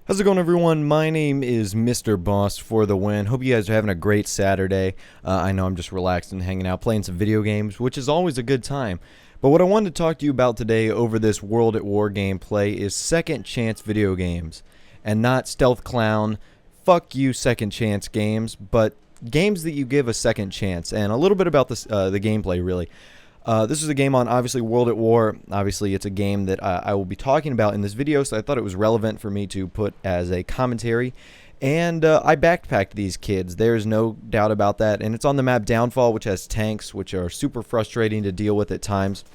How's it going, everyone? My name is Mr. Boss for the win. Hope you guys are having a great Saturday. I know I'm just relaxed and hanging out, playing some video games, which is always a good time. But what I wanted to talk to you about today over this World at War gameplay is second chance video games, and not Stealth Clown, fuck you second chance games, but games that you give a second chance, and a little bit about the gameplay really. This is a game on, obviously, World at War. Obviously, it's a game that I will be talking about in this video, so I thought it was relevant for me to put as a commentary. And I backpacked these kids. There's no doubt about that. And it's on the map Downfall, which has tanks, which are super frustrating to deal with at times.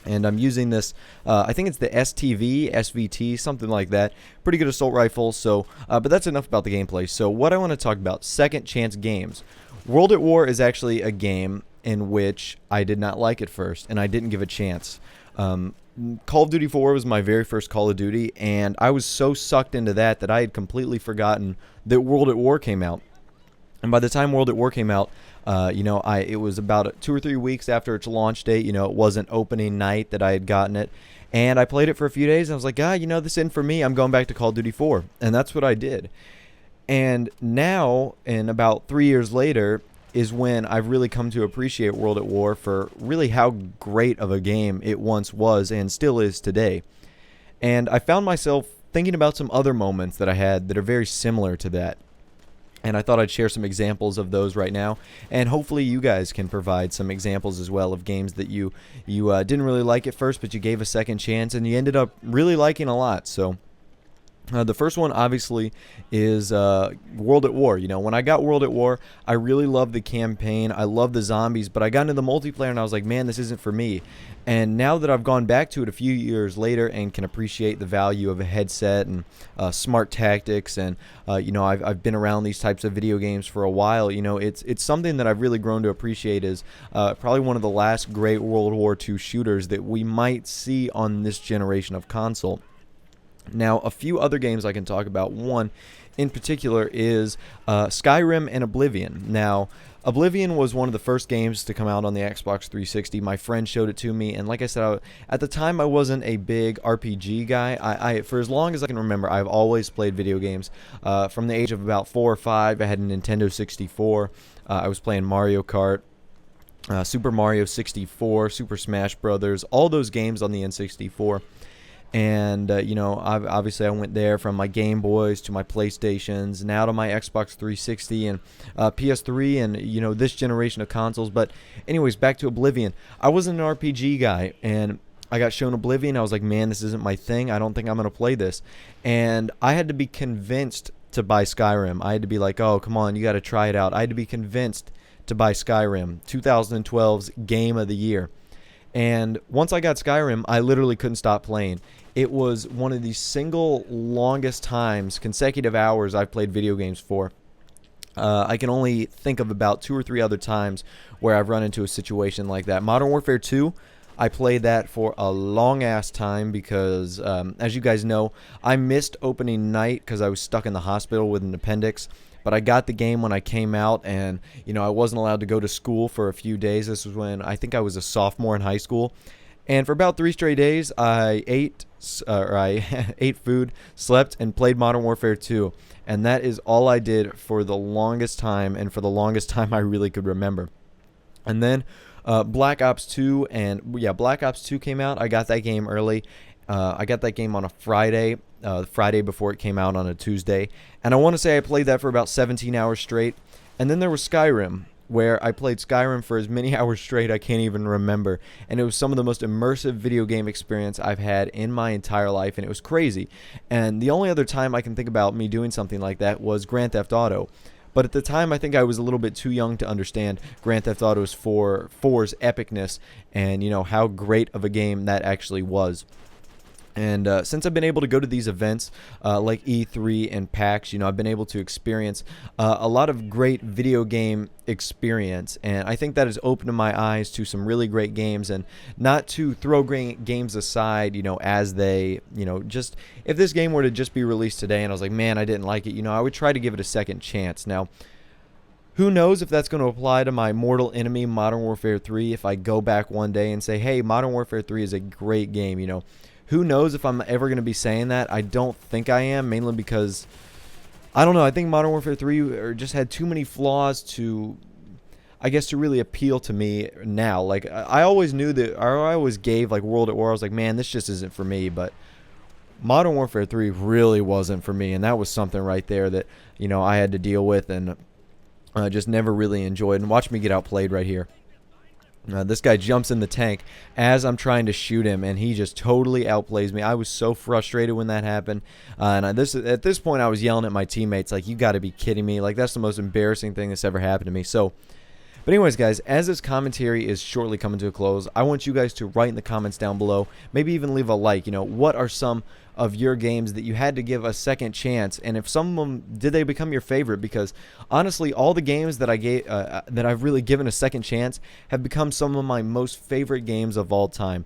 And I'm using this, I think it's the STV, SVT, something like that. Pretty good assault rifle, so, but that's enough about the gameplay. So what I want to talk about, second chance games. World at War is actually a game in which I did not like at first, and I didn't give a chance. Call of Duty 4 was my very first Call of Duty, and I was so sucked into that I had completely forgotten that World at War came out. And by the time World at War came out, it was about 2 or 3 weeks after its launch date. It wasn't opening night that I had gotten it. And I played it for a few days, and I was like, this isn't for me. I'm going back to Call of Duty 4. And that's what I did. And now, and about 3 years later, is when I've really come to appreciate World at War for really how great of a game it once was and still is today. And I found myself thinking about some other moments that I had that are very similar to that. And I thought I'd share some examples of those right now, and hopefully you guys can provide some examples as well of games that you didn't really like at first, but you gave a second chance and you ended up really liking a lot. So the first one, obviously, is World at War. When I got World at War, I really loved the campaign. I loved the zombies, but I got into the multiplayer and I was like, man, this isn't for me. And now that I've gone back to it a few years later and can appreciate the value of a headset and smart tactics, and I've been around these types of video games for a while. It's something that I've really grown to appreciate. Is probably one of the last great World War II shooters that we might see on this generation of console. Now, a few other games I can talk about. One in particular is Skyrim and Oblivion. Now, Oblivion was one of the first games to come out on the Xbox 360. My friend showed it to me, and like I said, at the time I wasn't a big RPG guy. I for as long as I can remember, I've always played video games. From the age of about 4 or 5, I had a Nintendo 64. I was playing Mario Kart, Super Mario 64, Super Smash Brothers, all those games on the N64. And, obviously I went there from my Game Boys to my PlayStations, now to my Xbox 360 and PS3 and, this generation of consoles. But anyways, back to Oblivion. I wasn't an RPG guy, and I got shown Oblivion. I was like, man, this isn't my thing. I don't think I'm going to play this. And I had to be convinced to buy Skyrim. I had to be like, oh, come on, you got to try it out. I had to be convinced to buy Skyrim, 2012's Game of the Year. And once I got Skyrim, I literally couldn't stop playing. It was one of the single longest times, consecutive hours I've played video games for. I can only think of about 2 or 3 other times where I've run into a situation like that. Modern Warfare 2, I played that for a long-ass time because, as you guys know, I missed opening night because I was stuck in the hospital with an appendix. But I got the game when I came out, and I wasn't allowed to go to school for a few days. This was when I think I was a sophomore in high school, and for about 3 straight days, I ate food, slept, and played Modern Warfare 2, and that is all I did for the longest time, and for the longest time I really could remember. And then Black Ops 2, Black Ops 2 came out. I got that game early. I got that game on a Friday. The Friday before it came out on a Tuesday, and I want to say I played that for about 17 hours straight. And then there was Skyrim, where I played Skyrim for as many hours straight I can't even remember, and it was some of the most immersive video game experience I've had in my entire life, and it was crazy. And the only other time I can think about me doing something like that was Grand Theft Auto. But at the time, I think I was a little bit too young to understand Grand Theft Auto's 4's epicness and how great of a game that actually was. And since I've been able to go to these events like E3 and PAX, I've been able to experience a lot of great video game experience. And I think that has opened my eyes to some really great games, and not to throw games aside, as they, just if this game were to just be released today and I was like, man, I didn't like it, I would try to give it a second chance. Now, who knows if that's going to apply to my mortal enemy, Modern Warfare 3, if I go back one day and say, hey, Modern Warfare 3 is a great game, Who knows if I'm ever going to be saying that? I don't think I am, mainly because I don't know. I think Modern Warfare 3 just had too many flaws to, I guess, to really appeal to me now. Like, I always knew that, I always gave, like, World at War. I was like, man, this just isn't for me. But Modern Warfare 3 really wasn't for me. And that was something right there that, you know, I had to deal with and just never really enjoyed. And watch me get outplayed right here. This guy jumps in the tank as I'm trying to shoot him, and he just totally outplays me. I was so frustrated when that happened. At this point, I was yelling at my teammates, like, you got to be kidding me. Like, that's the most embarrassing thing that's ever happened to me. So, but anyways, guys, as this commentary is shortly coming to a close, I want you guys to write in the comments down below, maybe even leave a like, you know, what are some of your games that you had to give a second chance, and if some of them, did they become your favorite? Because honestly, all the games that I've really given a second chance have become some of my most favorite games of all time.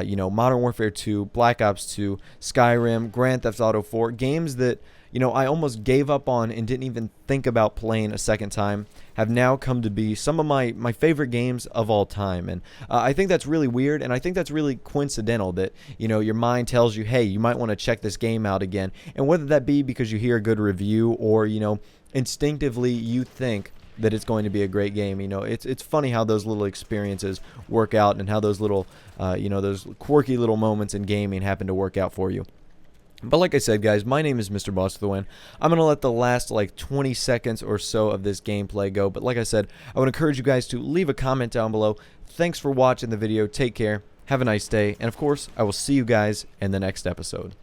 You know, Modern Warfare 2, Black Ops 2, Skyrim, Grand Theft Auto 4, games that, you know, I almost gave up on and didn't even think about playing a second time, have now come to be some of my favorite games of all time. And I think that's really weird, and I think that's really coincidental that, you know, your mind tells you, hey, you might want to check this game out again. And whether that be because you hear a good review or, you know, instinctively you think that it's going to be a great game. You know, it's funny how those little experiences work out and how those little, you know, those quirky little moments in gaming happen to work out for you. But like I said, guys, my name is Mr. Boss for the Win. I'm going to let the last like 20 seconds or so of this gameplay go. But like I said, I would encourage you guys to leave a comment down below. Thanks for watching the video. Take care. Have a nice day. And of course, I will see you guys in the next episode.